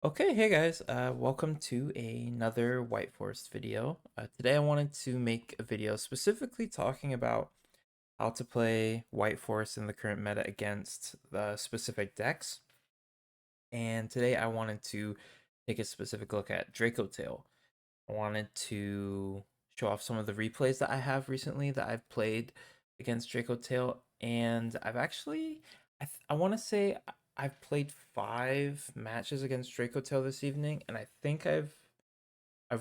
Okay, hey guys, welcome to another White Forest video. Today I wanted to make a video specifically talking about how to play White Forest in the current meta against the specific decks. And today I wanted to take a specific look at Dracotail. I wanted to show off some of the replays that I have recently that I've played against Dracotail, and I want to say I've played 5 matches against Dracotail this evening, and I think I've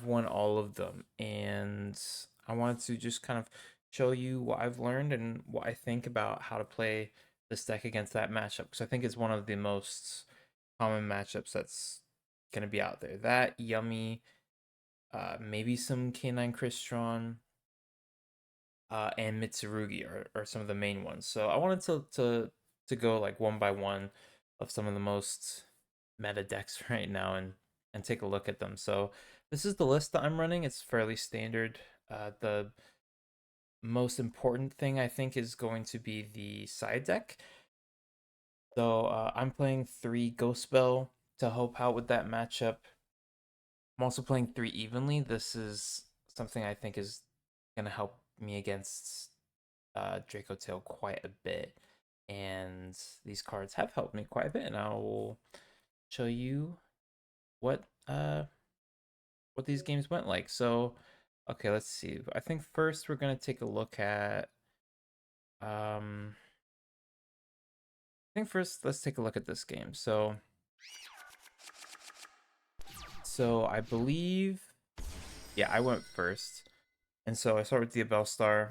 won all of them. And I wanted to just kind of show you what I've learned and what I think about how to play this deck against that matchup, because I think it's one of the most common matchups that's gonna be out there. That Yummy, maybe some K9 Crystron, and Mitsurugi are some of the main ones. So I wanted to go like one by one of some of the most meta decks right now and take a look at them. So this is the list that I'm running. It's fairly standard. The most important thing I think is going to be the side deck. So I'm playing 3 Ghost Bell to help out with that matchup. I'm also playing 3 evenly. This is something I think is gonna help me against Dracotail quite a bit. And these cards have helped me quite a bit, and I will show you what uh what these games went like. So okay, let's see. I think first we're gonna take a look at I think first let's take a look at this game. So I believe, yeah, I went first. And so I start with the Bellstar,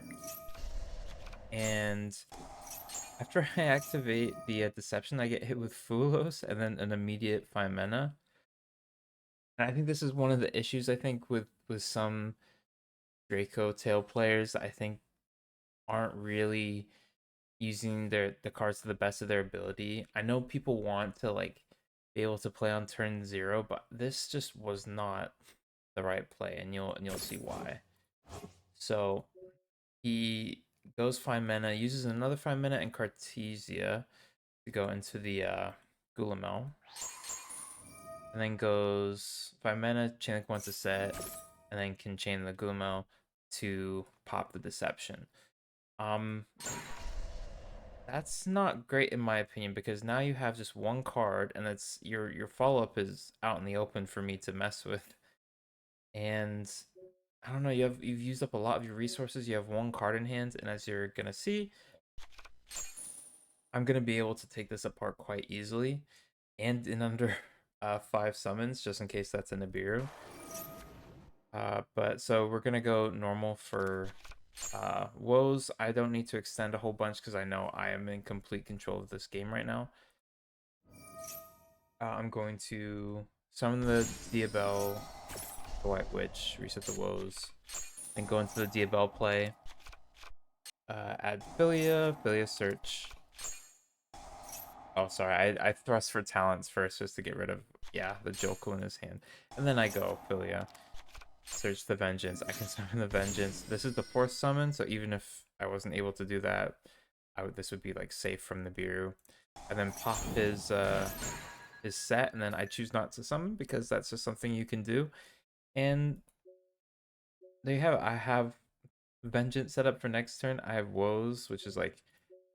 and after I activate the Deception, I get hit with Fulos and then an immediate 5 mana. And I think this is one of the issues I think with some Draco Tail players. I think aren't really using the cards to the best of their ability. I know people want to like be able to play on turn 0, but this just was not the right play, and you'll see why. So he goes 5 mana, uses another 5 mana and Cartesia to go into the Gulamel, and then goes 5 mana, chain link once a set, and then can chain the Gulamel to pop the Deception. Um, that's not great in my opinion, because now you have just one card, and it's your follow up is out in the open for me to mess with. And I don't know, you've used up a lot of your resources. You have one card in hand, and as you're gonna see, I'm gonna be able to take this apart quite easily, and in under 5 summons, just in case that's a Nibiru. But so we're gonna go normal for woes. I don't need to extend a whole bunch because I know I am in complete control of this game right now. I'm going to summon the Diabell, the White Witch, reset the woes, then go into the Diabell play. Add Philia search. Oh, sorry, I thrust for talents first just to get rid of, yeah, the Jokel in his hand. And then I go Philia, search the Vengeance. I can summon the Vengeance. This is the 4th summon, so even if I wasn't able to do that, this would be like safe from the Nibiru. And then pop his set, and then I choose not to summon because that's just something you can do. And there you have it. I have Vengeance set up for next turn. I have Woes, which is like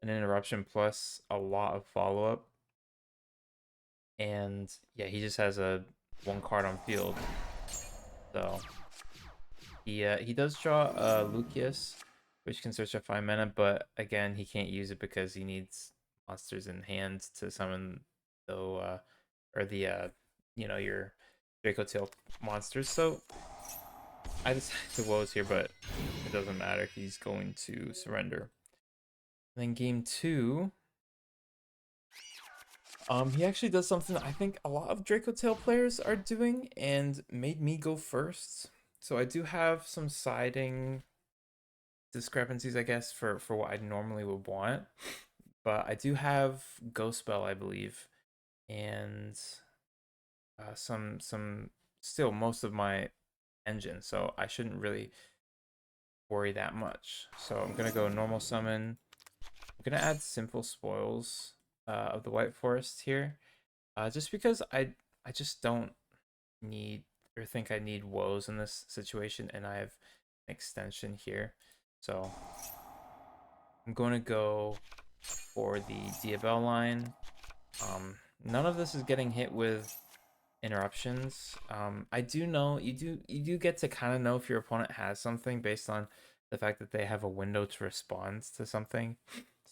an interruption plus a lot of follow up. And yeah, he just has a 1 card on field. So he does draw Lucius, which can search a 5 mana, but again, he can't use it because he needs monsters in hand to summon or the your Dracotail monsters. So I decided to woes here, but it doesn't matter. He's going to surrender. Then game 2, he actually does something I think a lot of Dracotail players are doing and made me go first. So I do have some siding discrepancies, I guess, for what I normally would want. But I do have Ghost Spell, I believe, and some still most of my engine, so I shouldn't really worry that much. So I'm gonna go normal summon. I'm gonna add simple spoils of the White Forest here, just because I just don't need or think I need woes in this situation, and I have an extension here. So I'm going to go for the Diabell line. None of this is getting hit with interruptions. I do know you do get to kind of know if your opponent has something based on the fact that they have a window to respond to something.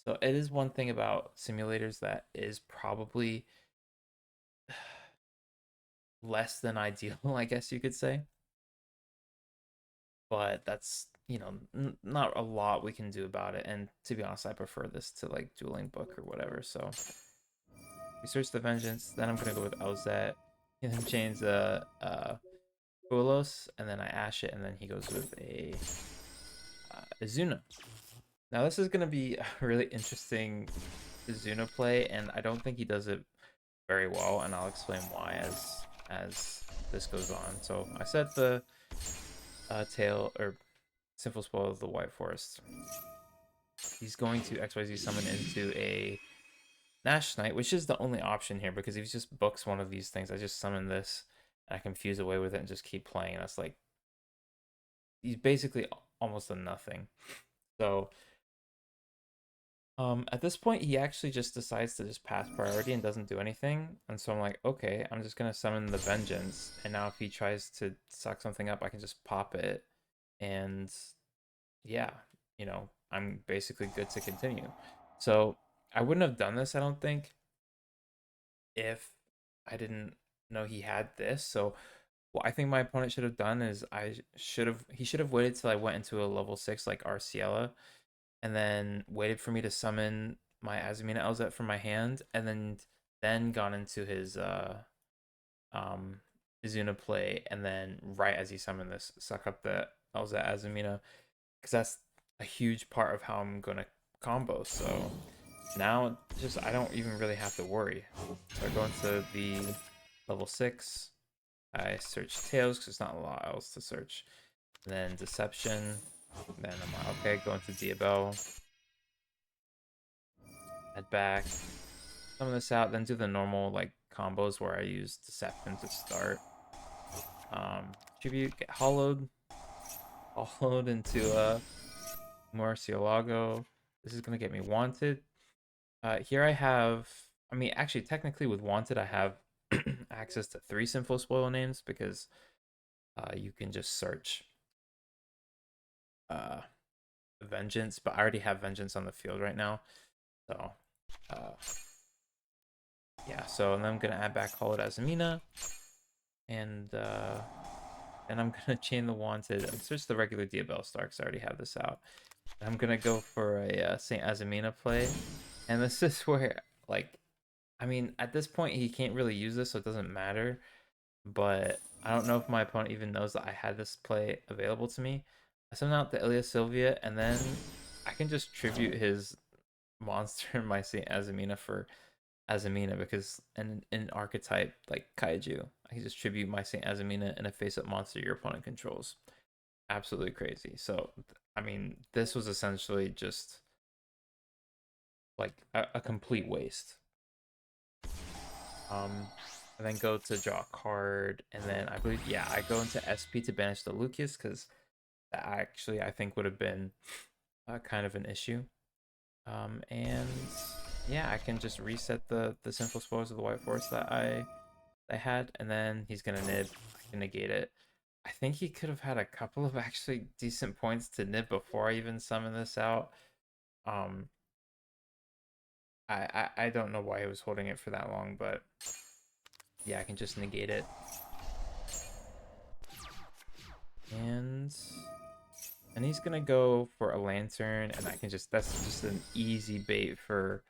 So it is one thing about simulators that is probably less than ideal, I guess you could say. But that's, not a lot we can do about it. And to be honest, I prefer this to like Dueling Book or whatever. So we search the Vengeance. Then I'm gonna go with Ozet. And then chains Kulos, and then I Ash it, and then he goes with a Izuna. Now this is gonna be a really interesting Izuna play, and I don't think he does it very well, and I'll explain why as this goes on. So I set the tail or Sinful Spoil of the White Forest. He's going to XYZ summon into a Nash Knight, which is the only option here because if he just books one of these things, I just summon this and I can fuse away with it and just keep playing. That's like he's basically almost a nothing. So at this point, he actually just decides to just pass priority and doesn't do anything. And so I'm like, okay, I'm just gonna summon the Vengeance. And now if he tries to suck something up, I can just pop it. And yeah, I'm basically good to continue. So I wouldn't have done this, I don't think, if I didn't know he had this. So what I think my opponent should have done is he should have waited till I went into a level 6 like Arciela and then waited for me to summon my Azumina Elzet from my hand and then gone into his um Izuna play and then right as he summoned this suck up the Elzet Azumina because that's a huge part of how I'm gonna combo. So now just I don't even really have to worry. So I go into the level 6. I search Tails because there's not a lot else to search. And then Deception. Then I'm like, okay, go into Diabell. Head back. Summon this out. Then do the normal like combos where I use Deception to start. Tribute, get hollowed. Hollowed into Murcielago. This is gonna get me wanted. Here I have, I mean, actually, technically with Wanted, I have access to 3 Sinful Spoil names because you can just search uh, Vengeance, but I already have Vengeance on the field right now. So, uh, yeah, so and then I'm going to add back Call It Azumina, and then I'm going to chain the Wanted. I'm search the regular Diabell Star because I already have this out. I'm going to go for a St. Azumina play, and this is where, like, I mean, at this point, he can't really use this, so it doesn't matter. But I don't know if my opponent even knows that I had this play available to me. I send out the Ilya Sylvia, and then I can just tribute his monster in my Saint Azumina for Azumina because in archetype like Kaiju, I can just tribute my Saint Azumina in a face-up monster your opponent controls. Absolutely crazy. So I mean, this was essentially just like a complete waste. And then go to draw a card, and then I believe, yeah, I go into SP to banish the Lucius because that actually I think would have been kind of an issue. And yeah, I can just reset the Sinful Spoils of the White Forest that I had, and then he's gonna nib. I can negate it. I think he could have had a couple of actually decent points to nib before I even summon this out. Um, I don't know why he was holding it for that long, but yeah, I can just negate it. And he's gonna go for a lantern, and I can that's just an easy bait for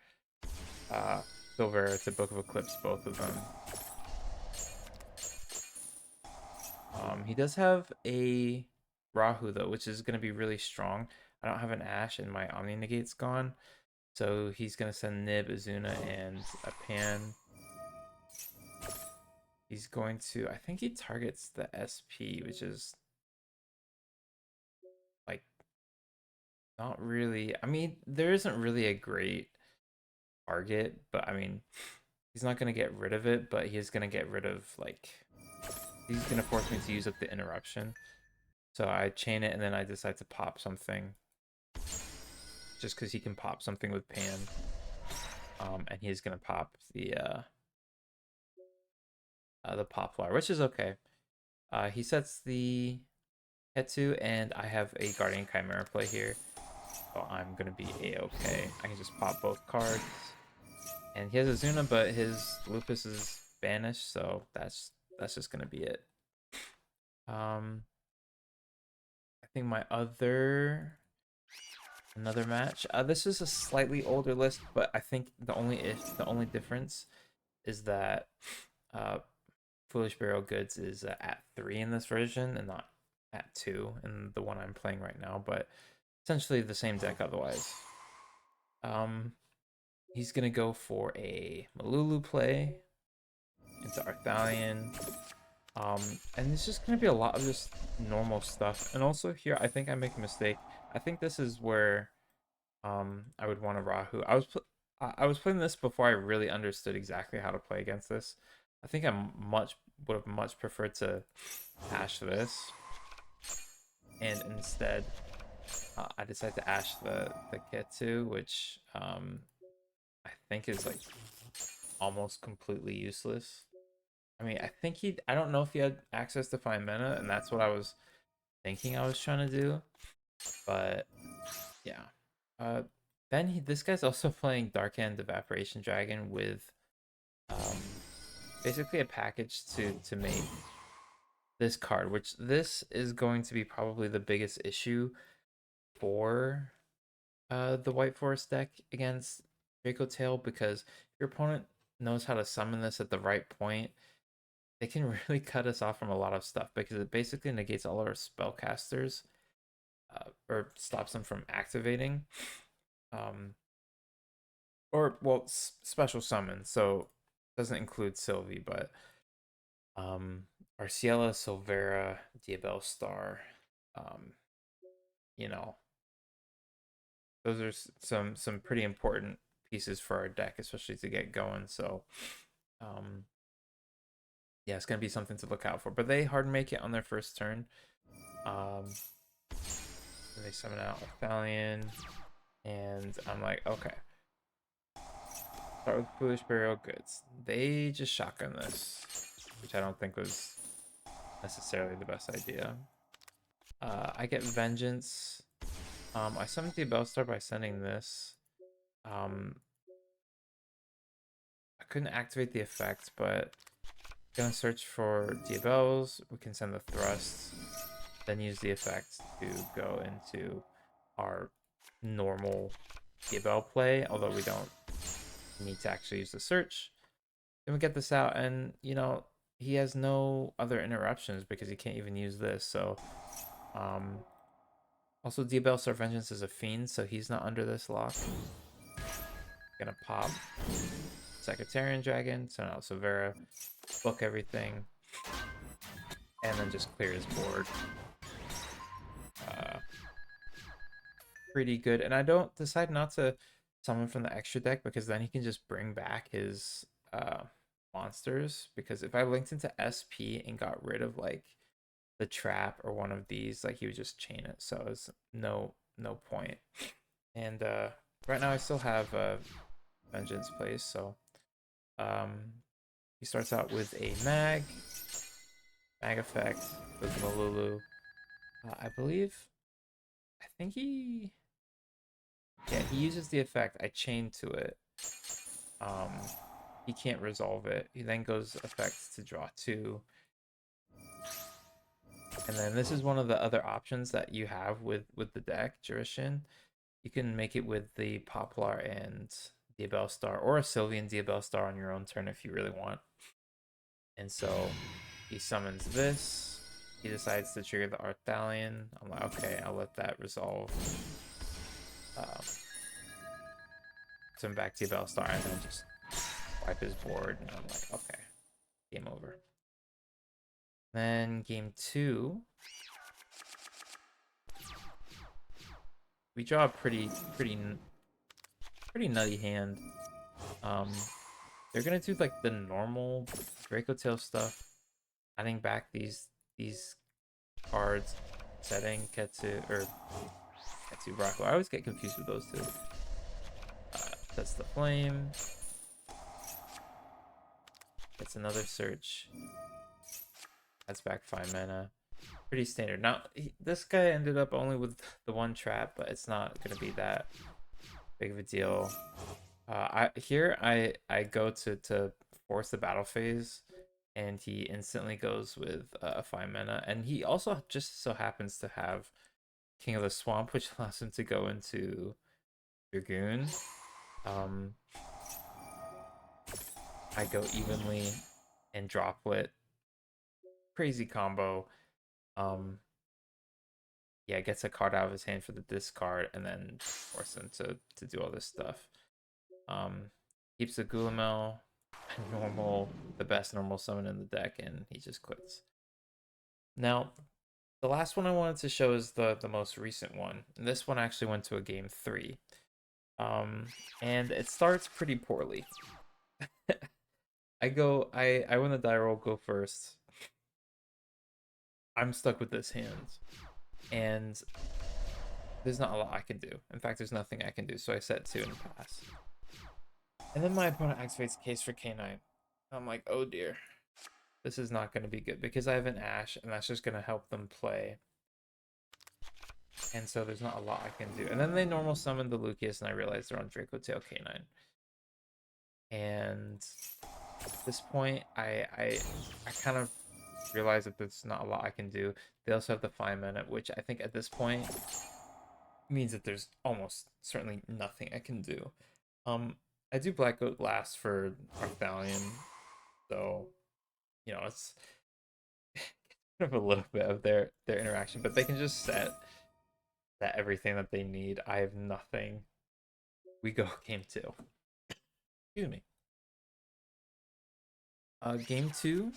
Silvera to Book of Eclipse both of them. He does have a Rahu though, which is gonna be really strong. I don't have an Ash, and my Omni Negate's gone, so he's gonna send Nib, Azuna, and a Pan. He's going to, I think he targets the SP, which is like not really. I mean, there isn't really a great target, but I mean, He's not gonna get rid of it, but he's gonna get rid of like he's gonna force me to use up the interruption. So I chain it and then I decide to pop something. Just because he can pop something with Pan. And he's gonna pop the Poplar, which is okay. He sets the Hetsu, and I have a Guardian Chimera play here. So I'm gonna be a-okay. I can just pop both cards. And he has a Zuna, but his Lupus is banished, so that's just gonna be it. I think my another match. This is a slightly older list, but I think the only difference is that Foolish Burial Goods is at 3 in this version and not at 2 in the one I'm playing right now, but essentially the same deck otherwise. He's gonna go for a Malulu play into Arthalion. And it's just gonna be a lot of just normal stuff. And also here, I think I make a mistake. I think this is where I would want a Rahu. I was playing this before I really understood exactly how to play against this. I think I would have much preferred to Ash this, and instead I decided to Ash the Ketsu, which I think is like almost completely useless. I mean, I don't know if he had access to Fine Mana, and that's what I was thinking I was trying to do, but yeah. Then this guy's also playing Dark Hand Evaporation Dragon with basically a package to make this card, which this is going to be probably the biggest issue for the White Forest deck against Dracotail, because if your opponent knows how to summon this at the right point, they can really cut us off from a lot of stuff, because it basically negates all our spellcasters or stops them from activating. Or well, special summon, so doesn't include Sylvie, but Arciela, Silvera, Diabell Star, um, you know, those are some pretty important pieces for our deck, especially to get going. So, yeah, it's gonna be something to look out for. But they hard make it on their first turn. And they summon out Arthalion, and I'm like, okay. Start with Foolish Burial Goods. They just shotgun this, which I don't think was necessarily the best idea. I get Vengeance. I summoned the Bellstar by sending this. I couldn't activate the effect, but gonna search for Diabells. We can send the Thrust, then use the effect to go into our normal Diabell play, although we don't need to actually use the search. Then we get this out, and you know, he has no other interruptions because he can't even use this. So also Diabell Star Vengeance is a fiend, so he's not under this lock. Gonna pop Secretarian Dragon, send out Silvera, book everything, and then just clear his board. Pretty good. And I don't decide not to summon from the extra deck, because then he can just bring back his monsters. Because if I linked into SP and got rid of like the trap or one of these, like he would just chain it. So it's no point. And right now I still have Vengeance place, so he starts out with a mag effect with Malulu. I think he uses the effect. I chain to it. He can't resolve it. He then goes effects to draw 2. And then this is one of the other options that you have with the deck, Jurishin. You can make it with the Poplar and Diabell Star, or a Sylvian Diabell Star on your own turn if you really want. And so he summons this. He decides to trigger the Arthalion. I'm like, okay, I'll let that resolve. Summon back Diabell Star and then just wipe his board. And I'm like, okay, game over. Then game 2. We draw a pretty nutty hand. they're gonna do like the normal Dracotail stuff, adding back these cards, setting Ketsu or Ketsu Raku. I always get confused with those two. That's the flame. That's another search. That's back 5 mana. Pretty standard. Now this guy ended up only with the one trap, but it's not gonna be that big of a deal. I go to force the battle phase, and he instantly goes with a 5 mana, and he also just so happens to have King of the Swamp, which allows him to go into Dragoon. I go evenly and droplet. Crazy combo. Yeah, gets a card out of his hand for the discard, and then force him to do all this stuff. Keeps the Gulamel, the best normal summon in the deck, and he just quits. Now, the last one I wanted to show is the most recent one. And this one actually went to a game 3. And it starts pretty poorly. I win the die roll, go first. I'm stuck with this hand. And there's not a lot I can do. In fact, there's nothing I can do, so I set 2 and pass. And then my opponent activates Case for K9. I'm like, oh dear. This is not going to be good because I have an Ash, and that's just going to help them play. And so there's not a lot I can do. And then they normal summon the Lucius, and I realize they're on Draco Tail K9. And at this point, I kind of realize that there's not a lot I can do. They also have the 5 mana, which I think at this point means that there's almost certainly nothing I can do. I do Black Goat last for Arthalion, so you know it's kind of a little bit of their interaction, but they can just set everything that they need. I have nothing. We go game 2. Excuse me. Game 2.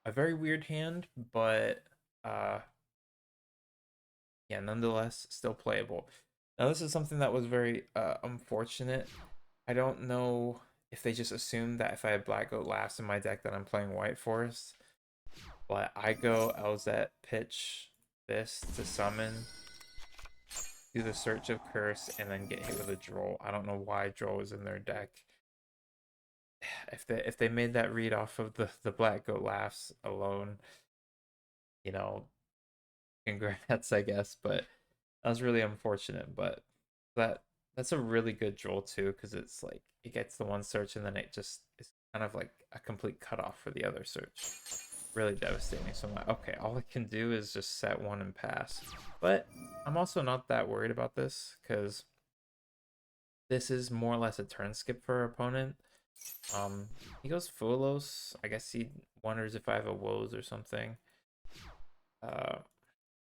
A very weird hand, but yeah, nonetheless still playable. Now this is something that was very unfortunate. I don't know if they just assumed that if I had Black Goat last in my deck that I'm playing White Forest. But I go LZ pitch this to summon, do the Search of Curse, and then get hit with a Droll. I don't know why Droll is in their deck. If they made that read off of the Black Goat laughs alone, you know, congrats, I guess. But that was really unfortunate. But that's a really good Droll too, because it's like it gets the one search and then it just is kind of like a complete cutoff for the other search. Really devastating. So I'm like, okay, all I can do is just set 1 and pass. But I'm also not that worried about this because this is more or less a turn skip for our opponent. He goes Fulos. I guess he wonders if I have a Woes or something.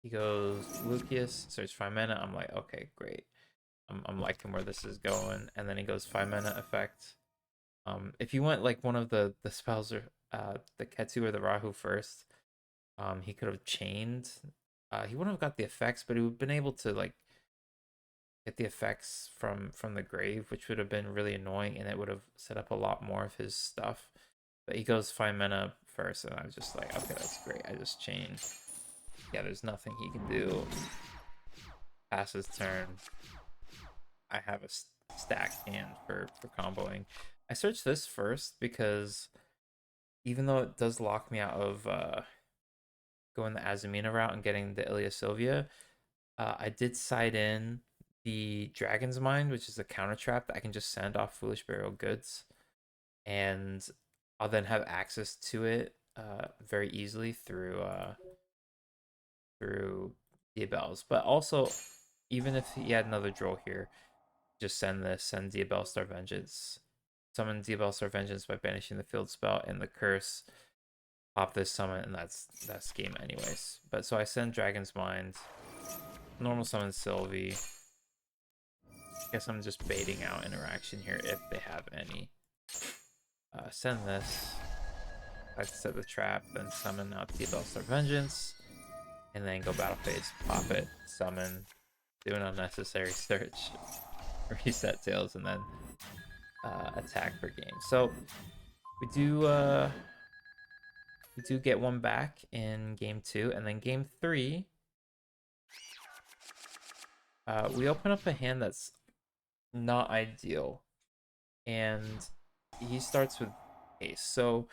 He goes Lucius, search 5 mana. I'm like, okay, great. I'm liking where this is going. And then he goes 5 mana effect. If you went like one of the spells or the Ketsu or the Rahu first, he could have chained. He wouldn't have got the effects, but he would have been able to like get the effects from the grave, which would have been really annoying, and it would have set up a lot more of his stuff. But he goes 5 mana first, and I was just like, okay, that's great. I just chained. Yeah, there's nothing he can do. Pass his turn. I have a stacked hand for comboing. I searched this first because even though it does lock me out of going the Azumina route and getting the Ilya Sylvia, I did side in the Dragon's Mind, which is a counter trap that I can just send off Foolish Burial Goods, and I'll then have access to it very easily through Diabells. But also, even if he had another Droll here, just send Diabell Star Vengeance. Summon Diabell Star Vengeance by banishing the field spell and the curse. Pop this summon, and that's game anyways. But so I send Dragon's Mind. Normal summon Sylvie. Guess I'm just baiting out interaction here if they have any. Send this. I set the trap, then summon out Diabell Star Vengeance. And then go battle phase, pop it, summon, do an unnecessary search, reset tails, and then attack per game. So we do get one back in game 2, and then game 3, we open up a hand that's not ideal, and he starts with ace. So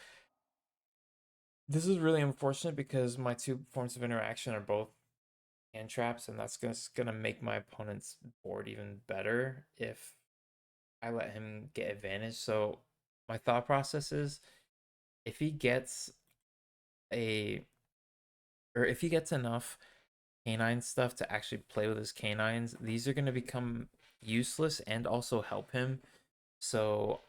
this is really unfortunate because my two forms of interaction are both hand traps, and that's gonna make my opponent's board even better if I let him get advantage. So my thought process is if he gets a or if he gets enough canine stuff to actually play with his canines, these are gonna become useless and also help him. So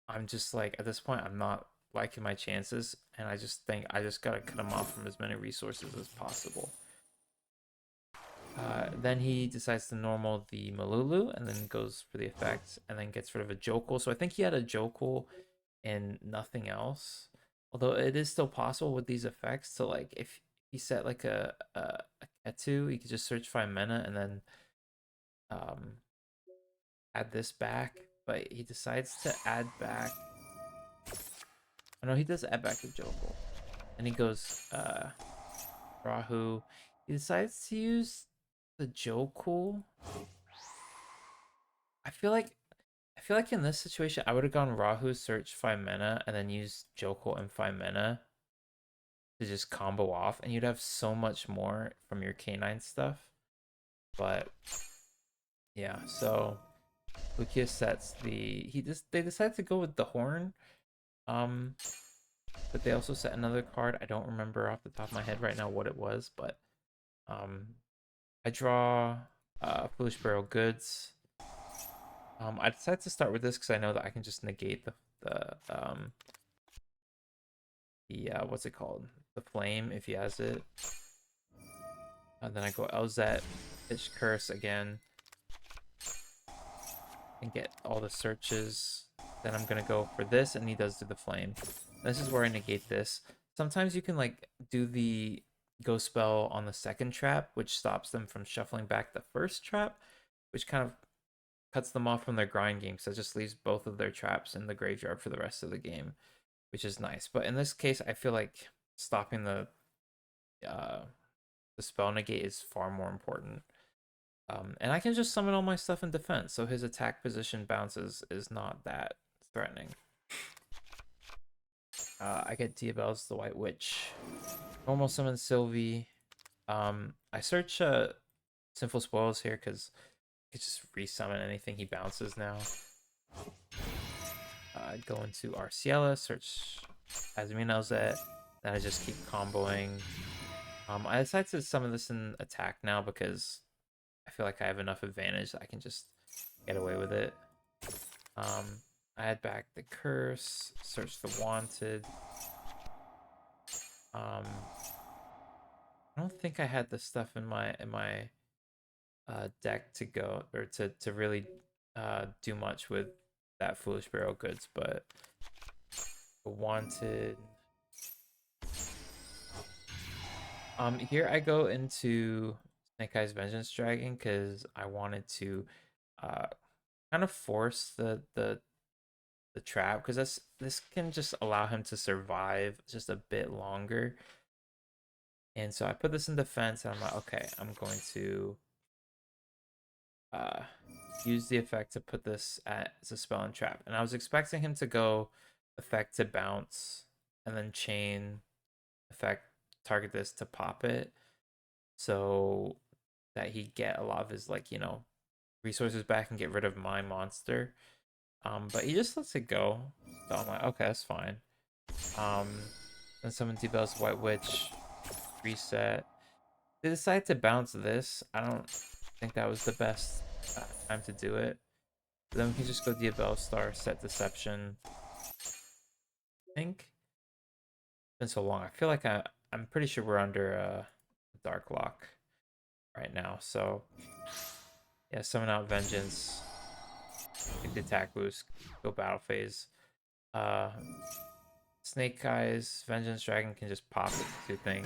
I'm just like at this point I'm not liking my chances, and I just think I just gotta cut him off from as many resources as possible. Then he decides to normal the Malulu and then goes for the effect and then gets rid of a Jokul. So I think he had a Jokul and nothing else. Although it is still possible with these effects to, like, if he set like a Ketu, he could just search 5 mana and then um, add this back. But he decides to add back. Oh no, he does add back the Jokul. And he goes Rahu. He decides to use the Jokul. I feel like in this situation I would have gone Rahu, search 5 mana, and then use Jokul and 5 mana to just combo off, and you'd have so much more from your canine stuff. But yeah, so Lucia sets they decide to go with the horn. But they also set another card. I don't remember off the top of my head right now what it was, but I draw Foolish Burial Goods. I decided to start with this because I know that I can just negate the what's it called? The flame if he has it. And then I go LZ, pitch curse again, and get all the searches. Then I'm gonna go for this, and he does do the flame. This is where I negate this. Sometimes you can like do the ghost spell on the second trap, which stops them from shuffling back the first trap, which kind of cuts them off from their grind game. So it just leaves both of their traps in the graveyard for the rest of the game, which is nice. But in this case, I feel like stopping the spell negate is far more important. And I can just summon all my stuff in defense, so his attack position bounces is not that threatening. I get Diabelle's the White Witch. Normal summon Sylvie. I search Sinful Spoils here because I could just resummon anything he bounces now. Go into Arciela, search Azminelzet, then I just keep comboing. I decide to summon this in attack now because I feel like I have enough advantage that I can just get away with it. I add back the curse, search the wanted. I don't think I had the stuff in my deck to go or to really do much with that Foolish Burial Goods, but the wanted. Here I go into Snake Eyes Vengeance Dragon because I wanted to kind of force the trap, because this can just allow him to survive just a bit longer. And so I put this in defense, and I'm like, okay, I'm going to use the effect to put this as a spell and trap. And I was expecting him to go effect to bounce, and then chain effect, target this to pop it, so that he get a lot of his, like, resources back and get rid of my monster. But he just lets it go. So I'm like, okay, that's fine. Then summon Diabelle's White Witch, reset. They decide to bounce this. I don't think that was the best time to do it. But then we can just go Diabelle Star, set Deception. I think it's been so long. I feel like I'm pretty sure we're under Dark Lock right now. So yeah, summon out Vengeance. Take the attack boost. Go battle phase. Snake Eyes Vengeance Dragon can just pop it to thing,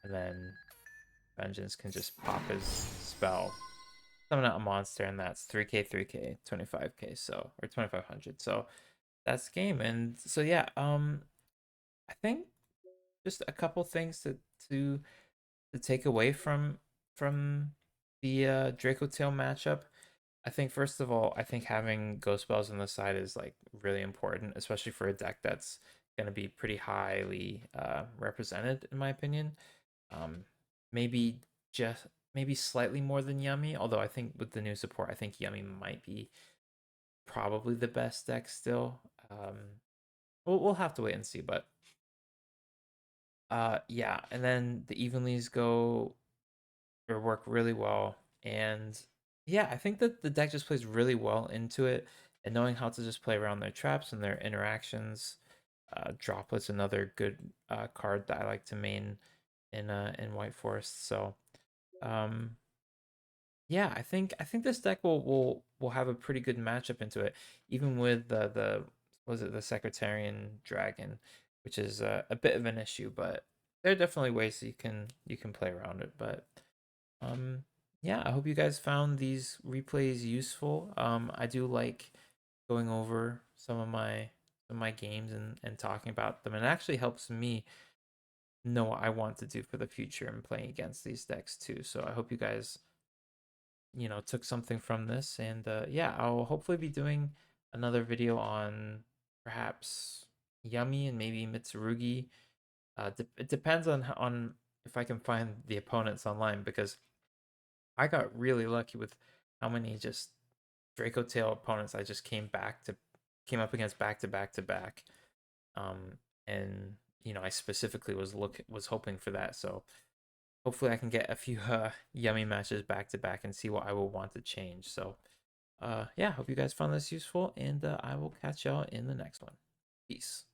and then Vengeance can just pop his spell. summon out a monster, and that's 3K, 3K, 25K, so or 2500. So that's the game. And so yeah, I think just a couple things to to take away from the Draco Tail matchup. I think first of all, I think having ghost spells on the side is like really important, especially for a deck that's going to be pretty highly represented, in my opinion. Um, maybe just maybe slightly more than Yummy, although I think with the new support, I think Yummy might be probably the best deck still. We'll have to wait and see, but yeah, and then the Evenlies go or work really well. And yeah, I think that the deck just plays really well into it, and knowing how to just play around their traps and their interactions. Droplet's another good card that I like to main in White Forest. So um, yeah, I think this deck will have a pretty good matchup into it, even with the was it the Secretarian Dragon, which is a bit of an issue, but there are definitely ways that you can play around it. But um, yeah, I hope you guys found these replays useful. I do like going over some of my games and talking about them. And it actually helps me know what I want to do for the future and playing against these decks too. So I hope you guys, took something from this. And yeah, I'll hopefully be doing another video on perhaps Yummy and maybe Mitsurugi. It depends on if I can find the opponents online, because I got really lucky with how many just Draco Tail opponents I just came up against back to back to back. Um, and I specifically was hoping for that. So hopefully I can get a few yummy matches back to back and see what I will want to change. So yeah, hope you guys found this useful, and I will catch y'all in the next one. Peace.